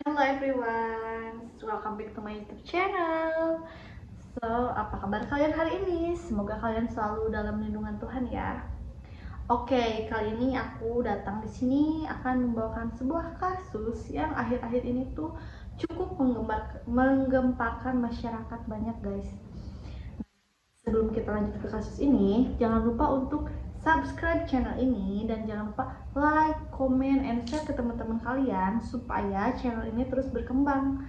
Hello everyone, welcome back to my YouTube channel. So, apa kabar kalian hari ini? Semoga kalian selalu dalam lindungan Tuhan ya. Oke, kali ini aku datang di sini akan membawakan sebuah kasus yang akhir-akhir ini tuh cukup menggemparkan masyarakat banyak, guys. Sebelum kita lanjut ke kasus ini, jangan lupa untuk subscribe channel ini dan jangan lupa like, comment, and share ke teman-teman kalian supaya channel ini terus berkembang.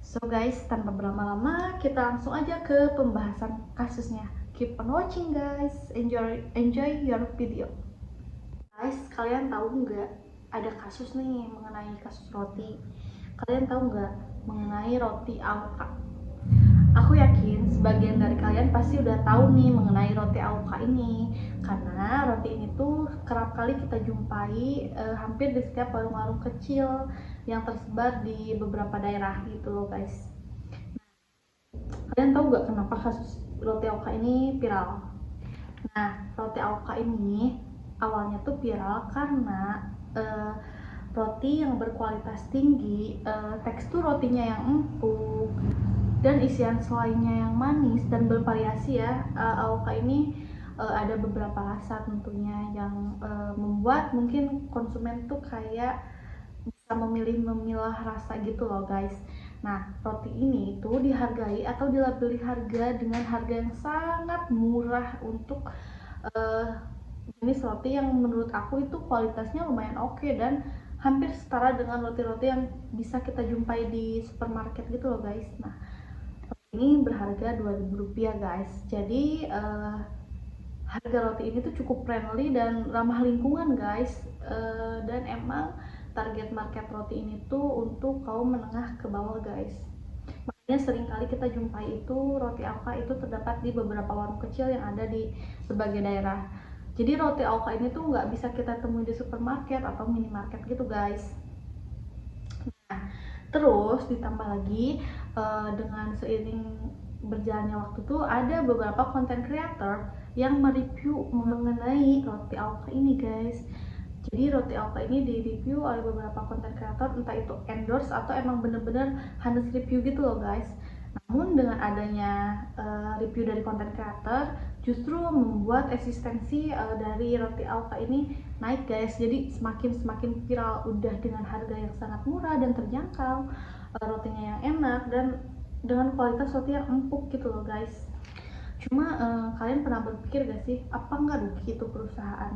So guys, tanpa berlama-lama, kita langsung aja ke pembahasan kasusnya. Keep on watching guys, enjoy your video. Guys, kalian tahu nggak ada kasus nih mengenai kasus roti? Kalian tahu nggak mengenai roti Alka? Aku yakin sebagian dari kalian pasti udah tahu nih mengenai roti Alka ini, karena roti ini tuh kerap kali kita jumpai hampir di setiap warung-warung kecil yang tersebar di beberapa daerah gitu loh guys. Kalian tahu nggak kenapa kasus roti Alka ini viral? Nah, roti Alka ini awalnya tuh viral karena roti yang berkualitas tinggi, tekstur rotinya yang empuk, dan isian selainya yang manis dan bervariasi ya. Alka ini ada beberapa rasa tentunya yang membuat mungkin konsumen tuh kayak bisa memilah rasa gitu loh guys. Nah, roti ini itu dihargai atau dilabeli harga dengan harga yang sangat murah untuk jenis roti yang menurut aku itu kualitasnya lumayan oke dan hampir setara dengan roti-roti yang bisa kita jumpai di supermarket gitu loh guys. Nah, ini berharga Rp2.000 guys. Jadi harga roti ini tuh cukup friendly dan ramah lingkungan guys. Dan emang target market roti ini tuh untuk kaum menengah ke bawah guys. Makanya sering kali kita jumpai itu roti Alka itu terdapat di beberapa warung kecil yang ada di berbagai daerah. Jadi roti Alka ini tuh nggak bisa kita temui di supermarket atau minimarket gitu guys. Nah, terus ditambah lagi dengan seiring berjalannya waktu tuh ada beberapa content creator yang mereview mengenai roti Alka ini guys. Jadi roti Alka ini direview oleh beberapa content creator, entah itu endorse atau emang bener-bener honest review gitu loh guys. Namun dengan adanya review dari content creator justru membuat eksistensi dari roti Alka ini naik guys. Jadi semakin viral, udah dengan harga yang sangat murah dan terjangkau, rotinya yang enak dan dengan kualitas roti yang empuk gitu loh guys. Cuma kalian pernah berpikir gak sih, apa nggak rugi itu perusahaan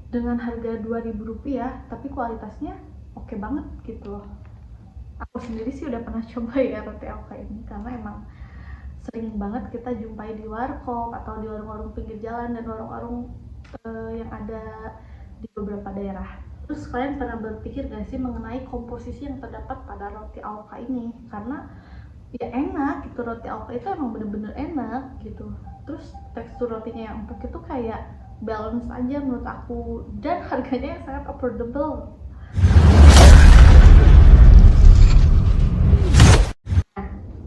dengan harga Rp2.000 tapi kualitasnya oke banget gitu loh. Aku sendiri sih udah pernah coba ya roti Alka ini karena emang sering banget kita jumpai di warkop atau di warung-warung pinggir jalan dan warung-warung yang ada di beberapa daerah. Terus kalian pernah berpikir gak sih mengenai komposisi yang terdapat pada roti Alka ini? Karena ya enak gitu, roti Alka itu emang bener-bener enak gitu. Terus tekstur rotinya yang empuk itu kayak balance aja menurut aku, dan harganya yang sangat affordable.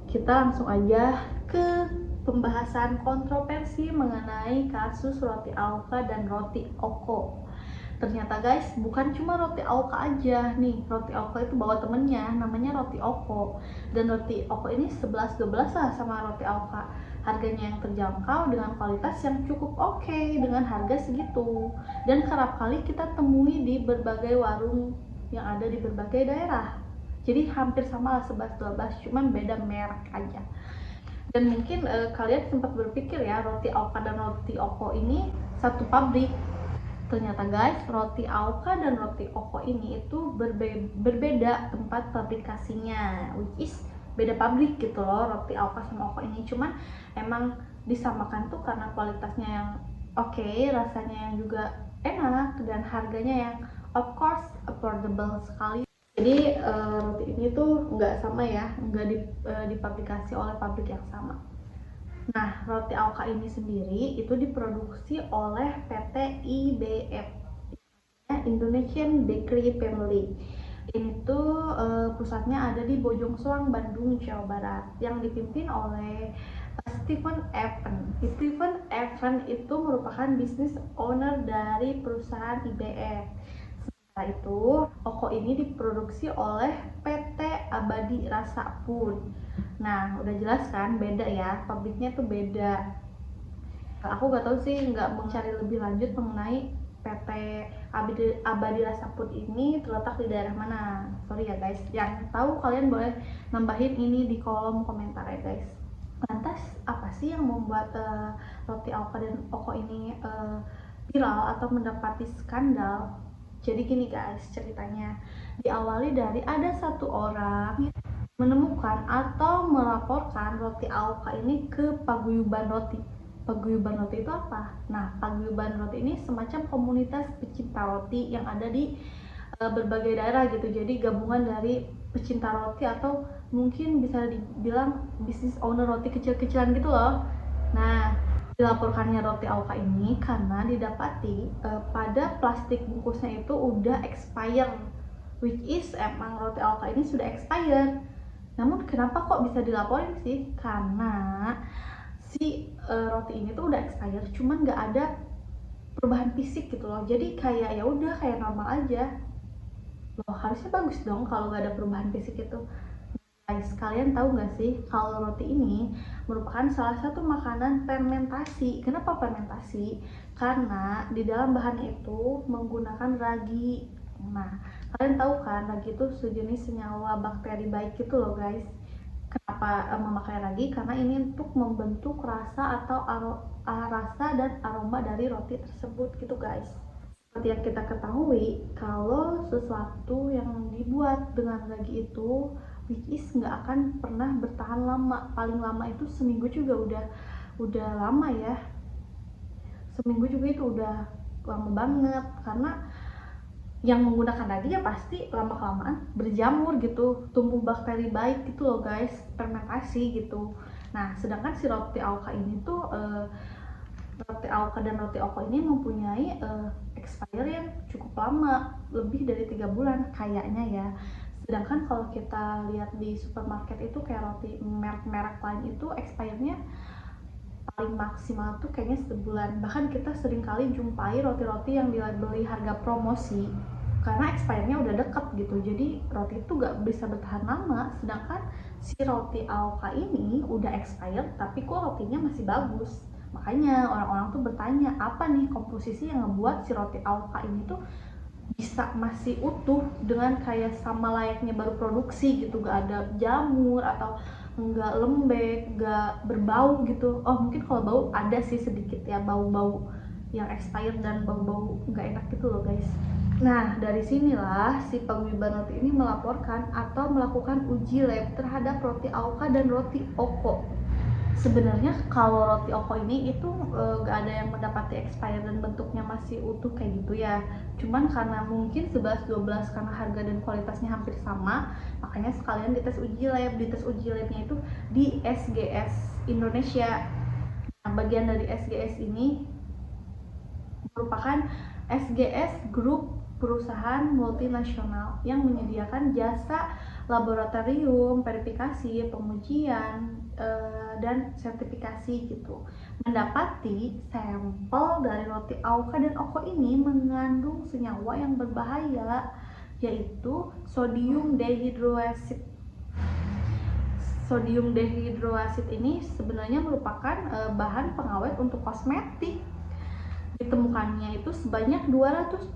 Kita langsung aja ke pembahasan kontroversi mengenai kasus roti Alka dan roti Oko. Ternyata guys, bukan cuma roti Alka aja nih, roti Alka itu bawa temennya namanya roti Oko, dan roti Oko ini 11-12 lah sama roti Alka. Harganya yang terjangkau dengan kualitas yang cukup oke dengan harga segitu, dan kerap kali kita temui di berbagai warung yang ada di berbagai daerah. Jadi hampir sama lah 11-12, cuman beda merek aja. Dan mungkin kalian sempat berpikir ya roti Alka dan roti Oko ini satu pabrik. Ternyata guys, roti Alka dan roti Oko ini itu berbeda tempat pabrikasinya, which is beda pabrik gitu loh. Roti Alka sama Oko ini cuman emang disamakan tuh karena kualitasnya yang oke, rasanya yang juga enak, dan harganya yang of course affordable sekali. Jadi roti ini tuh nggak sama ya, nggak dipabrikasi oleh pabrik yang sama. Nah, roti Alka ini sendiri itu diproduksi oleh PT IBF, Indonesian Bakery Family. Ini tuh pusatnya ada di Bojong Soang, Bandung, Jawa Barat, yang dipimpin oleh Stephen Evan. Stephen Evan itu merupakan business owner dari perusahaan IBF. Setelah itu, Oko ini diproduksi oleh PT abadi rasa pun. Nah, udah jelas kan beda ya, pabriknya tuh beda. Aku gak tahu sih, nggak mencari lebih lanjut mengenai PT Abadi Rasa Food ini terletak di daerah mana. Sorry ya guys, yang tahu kalian boleh nambahin ini di kolom komentar ya guys. Lantas apa sih yang membuat roti Alka dan Oko ini viral atau mendapati skandal? Jadi gini guys, ceritanya diawali dari ada satu orang yang menemukan atau melaporkan roti Alka ini ke Paguyuban Roti. Paguyuban Roti itu apa? Nah, Paguyuban Roti ini semacam komunitas pecinta roti yang ada di berbagai daerah gitu. Jadi gabungan dari pecinta roti atau mungkin bisa dibilang bisnis owner roti kecil-kecilan gitu loh. Nah, dilaporkannya roti Alka ini karena didapati pada plastik bungkusnya itu udah expired, which is emang roti Alka ini sudah expired. Namun kenapa kok bisa dilaporin sih? Karena si roti ini tuh udah expired, cuman nggak ada perubahan fisik gitu loh. Jadi kayak ya udah kayak normal aja. Loh, harusnya bagus dong kalau nggak ada perubahan fisik itu. Guys, kalian tahu nggak sih kalau roti ini merupakan salah satu makanan fermentasi. Kenapa fermentasi? Karena di dalam bahannya itu menggunakan ragi. Nah, kalian tahu kan ragi itu sejenis senyawa bakteri baik gitu loh guys. Kenapa memakai ragi? Karena ini untuk membentuk rasa atau rasa dan aroma dari roti tersebut gitu guys. Seperti yang kita ketahui, kalau sesuatu yang dibuat dengan ragi itu which is nggak akan pernah bertahan lama. Paling lama itu seminggu juga udah lama ya. Seminggu juga itu udah lama banget, karena yang menggunakan ragi ya pasti lama-kelamaan berjamur gitu, tumbuh bakteri baik gitu loh guys, fermentasi gitu. Nah, sedangkan si roti Alka ini tuh roti Alka dan roti Oko ini mempunyai expiry yang cukup lama, lebih dari 3 bulan kayaknya ya. Sedangkan kalau kita lihat di supermarket itu kayak roti merek-merek lain itu expirednya paling maksimal tuh kayaknya sebulan. Bahkan kita sering kali jumpai roti-roti yang dilabeli harga promosi karena expirednya udah deket gitu, jadi roti itu gak bisa bertahan lama. Sedangkan si roti Alka ini udah expired tapi kok rotinya masih bagus. Makanya orang-orang tuh bertanya, apa nih komposisi yang ngebuat si roti Alka ini tuh bisa masih utuh dengan kayak sama layaknya baru produksi gitu, gak ada jamur atau nggak lembek, nggak berbau gitu. Oh mungkin kalau bau ada sih sedikit ya, bau-bau yang expired dan bau-bau nggak enak gitu loh guys. Nah, dari sinilah si Paguyuban Roti ini melaporkan atau melakukan uji lab terhadap roti Alka dan roti Oko. Sebenarnya kalau roti Oko ini itu gak ada yang mendapati expired dan bentuknya masih utuh kayak gitu ya. Cuman karena mungkin 11-12 karena harga dan kualitasnya hampir sama, makanya sekalian dites uji lab. Dites uji labnya itu di SGS Indonesia. Nah, bagian dari SGS ini merupakan SGS Group, perusahaan multinasional yang menyediakan jasa laboratorium, verifikasi, pengujian, dan sertifikasi gitu. Mendapati sampel dari roti Alka dan Oko ini mengandung senyawa yang berbahaya, yaitu sodium dehydroasid. Sodium dehydroasid ini sebenarnya merupakan bahan pengawet untuk kosmetik. Ditemukannya itu sebanyak 230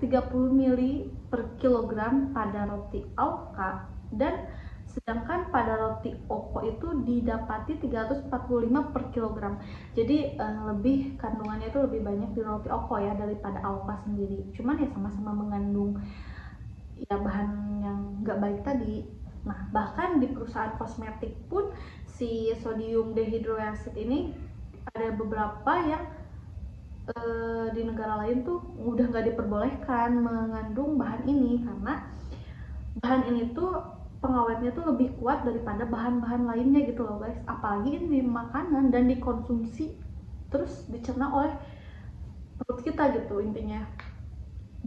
mili per kilogram pada roti Alka, dan sedangkan pada roti Oko itu didapati 345 per kilogram. Jadi lebih kandungannya itu lebih banyak di roti Oko ya daripada Alka sendiri. Cuman ya sama-sama mengandung ya bahan yang nggak baik tadi. Nah, bahkan di perusahaan kosmetik pun si sodium dehydroasid ini ada beberapa yang di negara lain tuh udah nggak diperbolehkan mengandung bahan ini, karena bahan ini tuh pengawetnya tuh lebih kuat daripada bahan-bahan lainnya gitu loh guys. Apalagi ini di makanan dan dikonsumsi terus dicerna oleh perut kita gitu. Intinya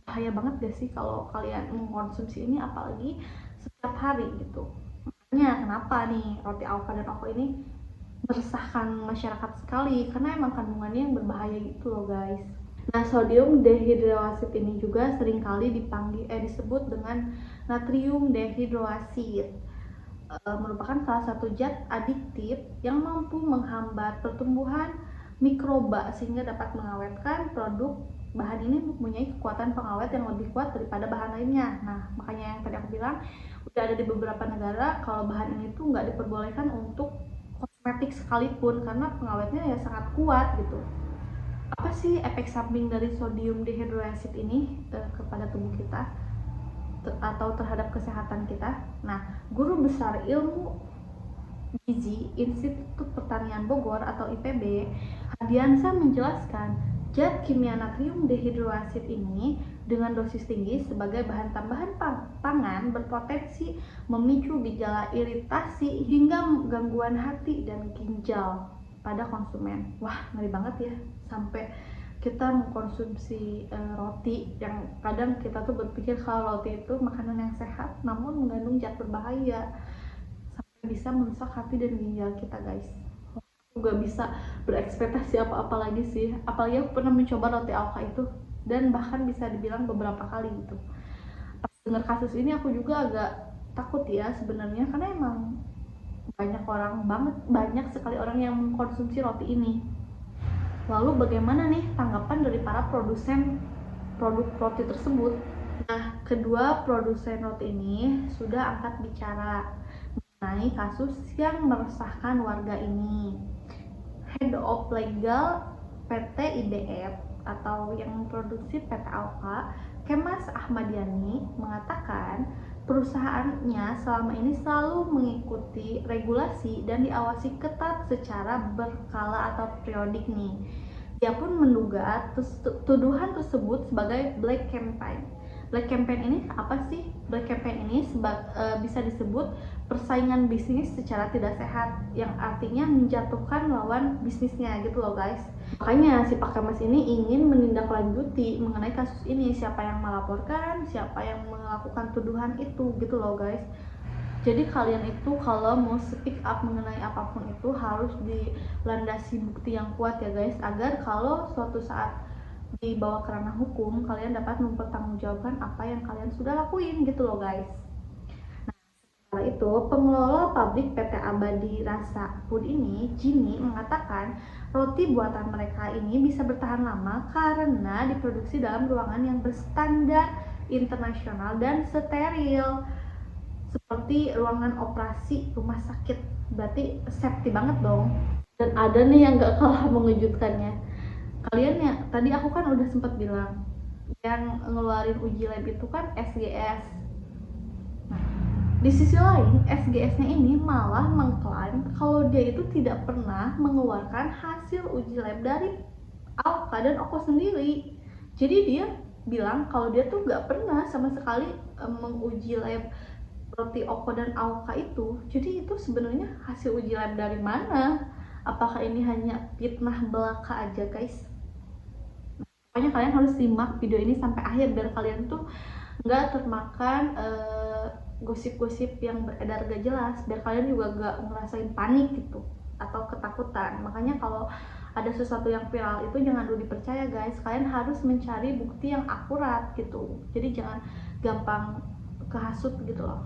bahaya banget gak sih kalau kalian mengkonsumsi ini, apalagi setiap hari gitu. Makanya kenapa nih roti Alka dan Oko ini meresahkan masyarakat sekali, karena emang kandungannya yang berbahaya gitu loh guys. Nah, sodium dehydroasid ini juga seringkali disebut dengan natrium dehydroasid. merupakan salah satu zat adiktif yang mampu menghambat pertumbuhan mikroba sehingga dapat mengawetkan produk. Bahan ini mempunyai kekuatan pengawet yang lebih kuat daripada bahan lainnya. Nah, makanya yang tadi aku bilang, udah ada di beberapa negara kalau bahan ini tuh nggak diperbolehkan untuk kosmetik sekalipun karena pengawetnya ya sangat kuat gitu. Apa sih efek samping dari sodium dehydroasid ini kepada tubuh kita atau terhadap kesehatan kita? Nah, guru besar ilmu gizi Institut Pertanian Bogor atau IPB, Hadiansa menjelaskan, zat kimia natrium dehidroasid ini dengan dosis tinggi sebagai bahan tambahan pangan berpotensi memicu gejala iritasi hingga gangguan hati dan ginjal pada konsumen. Wah, ngeri banget ya, sampai kita mengkonsumsi roti yang kadang kita tuh berpikir kalau roti itu makanan yang sehat namun mengandung zat berbahaya sampai bisa merusak hati dan ginjal kita, guys. Aku gak bisa berekspektasi apa-apa lagi sih, apalagi aku pernah mencoba roti alka itu dan bahkan bisa dibilang beberapa kali gitu. Pas dengar kasus ini aku juga agak takut ya sebenarnya, karena emang banyak sekali orang yang mengkonsumsi roti ini. Lalu bagaimana nih tanggapan dari para produsen produk roti tersebut? Nah, kedua produsen roti ini sudah angkat bicara mengenai kasus yang meresahkan warga ini. Head of Legal PT IBF atau yang memproduksi PT Alka, Kemas Ahmadiani, mengatakan perusahaannya selama ini selalu mengikuti regulasi dan diawasi ketat secara berkala atau periodik nih. Dia pun menduga tuduhan tersebut sebagai black campaign. Black campaign ini apa sih? Black campaign ini bisa disebut persaingan bisnis secara tidak sehat, yang artinya menjatuhkan lawan bisnisnya gitu loh, guys. Makanya si Pak Kemas ini ingin menindaklanjuti mengenai kasus ini, siapa yang melaporkan, siapa yang melakukan tuduhan itu gitu loh, guys. Jadi kalian itu kalau mau speak up mengenai apapun itu harus dilandasi bukti yang kuat ya, guys, agar kalau suatu saat dibawa ke ranah hukum kalian dapat mempertanggungjawabkan apa yang kalian sudah lakuin gitu loh, guys. Setelah itu, pengelola pabrik PT Abadi Rasa Food ini, Jimmy, mengatakan roti buatan mereka ini bisa bertahan lama karena diproduksi dalam ruangan yang berstandar internasional dan steril, seperti ruangan operasi rumah sakit. Berarti safety banget dong. Dan ada nih yang gak kalah mengejutkannya. Kalian ya, tadi aku kan udah sempat bilang yang ngeluarin uji lab itu kan SGS. Di sisi lain, SGS-nya ini malah mengklaim kalau dia itu tidak pernah mengeluarkan hasil uji lab dari Alka dan Oko sendiri. Jadi dia bilang kalau dia tuh gak pernah sama sekali menguji lab roti Oko dan Alka itu. Jadi itu sebenarnya hasil uji lab dari mana? Apakah ini hanya fitnah belaka aja, guys? Pokoknya kalian harus simak video ini sampai akhir biar kalian tuh nggak termakan gosip-gosip yang beredar gak jelas, biar kalian juga gak ngerasain panik gitu atau ketakutan. Makanya kalau ada sesuatu yang viral itu jangan dulu dipercaya, guys. Kalian harus mencari bukti yang akurat gitu, jadi jangan gampang kehasut gitu loh.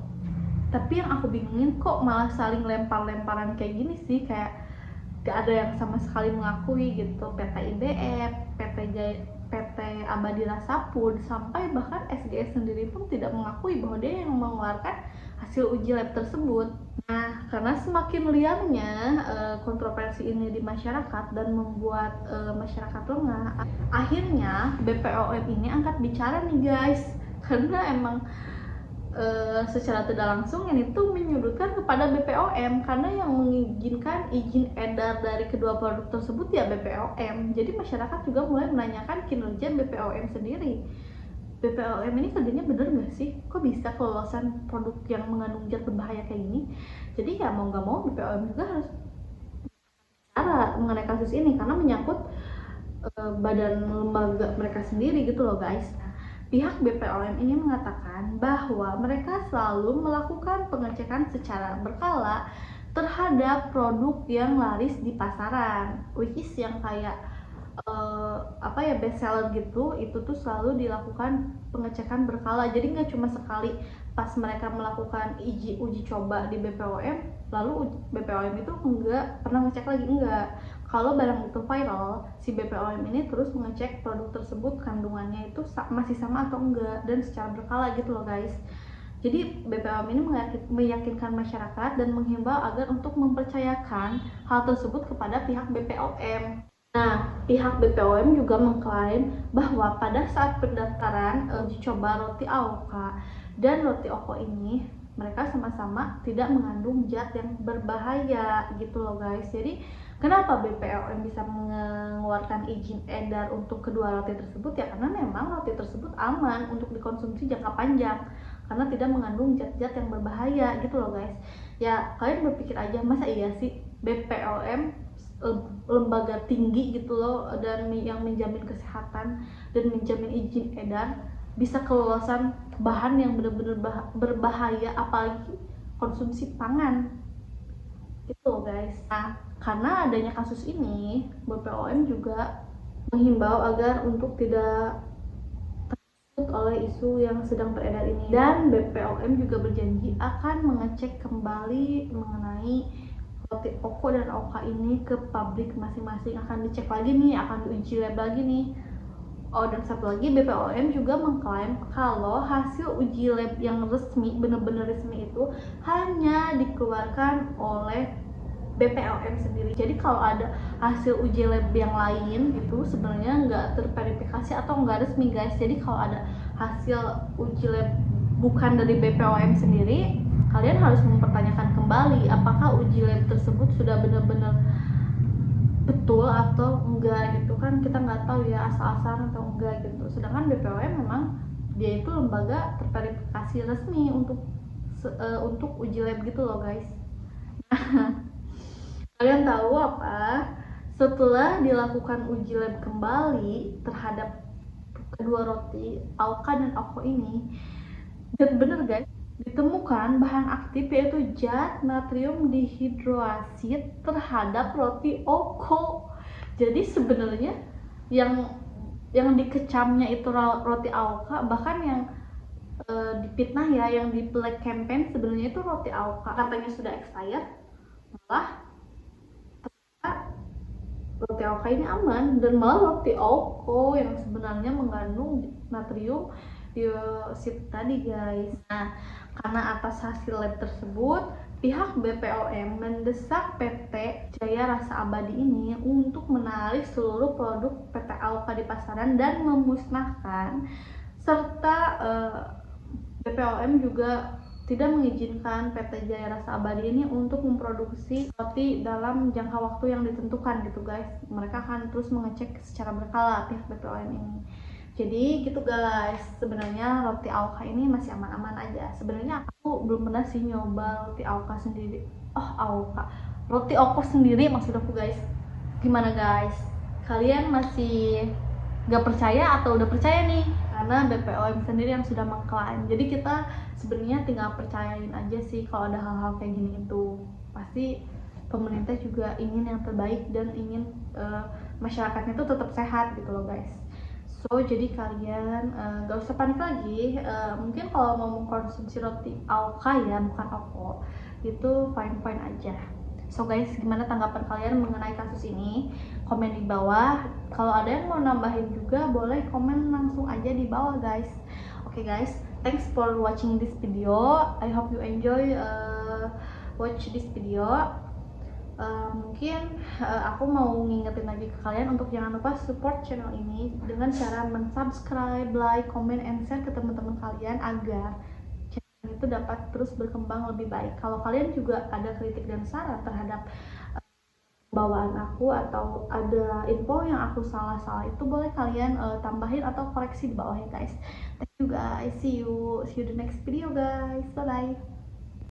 Tapi yang aku bingungin kok malah saling lempar-lemparan kayak gini sih, kayak gak ada yang sama sekali mengakui gitu. PT IBF, PT Abadi Rasa Food, sampai bahkan SGS sendiri pun tidak mengakui bahwa dia yang mengeluarkan hasil uji lab tersebut. Nah, karena semakin liarnya kontroversi ini di masyarakat dan membuat masyarakat lengah, akhirnya BPOM ini angkat bicara nih, guys. Karena emang secara tidak langsung ini tuh menyudutkan kepada BPOM, karena yang mengizinkan izin edar dari kedua produk tersebut ya BPOM. Jadi masyarakat juga mulai menanyakan kinerja BPOM sendiri. BPOM ini kerjanya bener nggak sih? Kok bisa kelolosan produk yang mengandung zat berbahaya kayak gini? Jadi ya mau nggak mau BPOM juga harus bicara mengenai kasus ini karena menyangkut badan lembaga mereka sendiri gitu loh, guys. Pihak BPOM ini mengatakan bahwa mereka selalu melakukan pengecekan secara berkala terhadap produk yang laris di pasaran, which is yang kayak best seller gitu. Itu tuh selalu dilakukan pengecekan berkala, jadi nggak cuma sekali pas mereka melakukan uji coba di BPOM, lalu BPOM itu enggak pernah ngecek lagi, enggak. Kalau barang itu viral, si BPOM ini terus mengecek produk tersebut kandungannya itu masih sama atau enggak, dan secara berkala gitu loh guys. Jadi BPOM ini meyakinkan masyarakat dan menghimbau agar untuk mempercayakan hal tersebut kepada pihak BPOM. Nah, pihak BPOM juga mengklaim bahwa pada saat pendaftaran uji coba roti AOKA dan roti OKO ini, mereka sama-sama tidak mengandung zat yang berbahaya gitu loh guys. Jadi kenapa BPOM bisa mengeluarkan izin edar untuk kedua roti tersebut ya, karena memang roti tersebut aman untuk dikonsumsi jangka panjang karena tidak mengandung zat-zat yang berbahaya gitu loh guys. Ya kalian berpikir aja, masa iya sih BPOM lembaga tinggi gitu loh dan yang menjamin kesehatan dan menjamin izin edar bisa kelolosan bahan yang benar-benar berbahaya, apalagi konsumsi pangan gitu loh guys. Nah, karena adanya kasus ini, BPOM juga menghimbau agar untuk tidak takut oleh isu yang sedang beredar ini, dan BPOM juga berjanji akan mengecek kembali mengenai roti OKO dan AOKA ini ke pabrik masing-masing, akan dicek lagi nih, akan diuji lab lagi nih. Oh, dan satu lagi, BPOM juga mengklaim kalau hasil uji lab yang resmi, benar-benar resmi itu hanya dikeluarkan oleh BPOM sendiri. Jadi kalau ada hasil uji lab yang lain itu sebenarnya nggak terverifikasi atau nggak resmi guys. Jadi kalau ada hasil uji lab bukan dari BPOM sendiri, kalian harus mempertanyakan kembali apakah uji lab tersebut sudah benar-benar betul atau enggak gitu kan. Kita nggak tahu ya asal-asalan atau enggak gitu. Sedangkan BPOM memang dia itu lembaga terverifikasi resmi untuk uji lab gitu loh guys. Kalian tahu apa? Setelah dilakukan uji lab kembali terhadap kedua roti AOKA dan OKO ini, dan bener guys, ditemukan bahan aktif yaitu zat natrium dihidroasid terhadap roti OKO. Jadi sebenarnya yang dikecamnya itu roti AOKA, bahkan yang dipitnah ya, yang di black campaign sebenarnya itu roti AOKA, katanya sudah expired, malah roti AOKA ini aman, dan malah roti OKO yang sebenarnya mengandung natrium diosid tadi guys. Nah, karena atas hasil lab tersebut, pihak BPOM mendesak PT Jaya Rasa Abadi ini untuk menarik seluruh produk PT AOKA di pasaran dan memusnahkan, serta BPOM juga tidak mengizinkan PT Jaya Rasa Abadi ini untuk memproduksi roti dalam jangka waktu yang ditentukan gitu guys. Mereka akan terus mengecek secara berkala pihak BPOM ini. Jadi gitu guys, sebenarnya roti AOKA ini masih aman-aman aja. Sebenarnya aku belum pernah sih nyoba roti AOKA sendiri. Roti OKO sendiri maksud aku guys. Gimana guys? Kalian masih gak percaya atau udah percaya nih? Karena BPOM sendiri yang sudah mengklaim. Jadi kita sebenarnya tinggal percayain aja sih kalau ada hal-hal kayak gini itu. Pasti pemerintah juga ingin yang terbaik dan ingin masyarakatnya itu tetap sehat gitu loh guys. So jadi kalian gak usah panik lagi. Mungkin kalau mau mengkonsumsi roti AOKA ya, bukan OKO, itu fine-fine aja. So guys, gimana tanggapan kalian mengenai kasus ini? Komen di bawah. Kalau ada yang mau nambahin juga boleh komen langsung aja di bawah guys. Oke guys, thanks for watching this video. I hope you enjoy watch this video. Mungkin aku mau ngingetin lagi ke kalian untuk jangan lupa support channel ini dengan cara mensubscribe, like, comment, and share ke teman-teman kalian agar channel itu dapat terus berkembang lebih baik. Kalau kalian juga ada kritik dan saran terhadap bawaan aku atau ada info yang aku salah-salah, itu boleh kalian tambahin atau koreksi di bawah ya guys. Thank you guys, see you the next video guys, bye bye.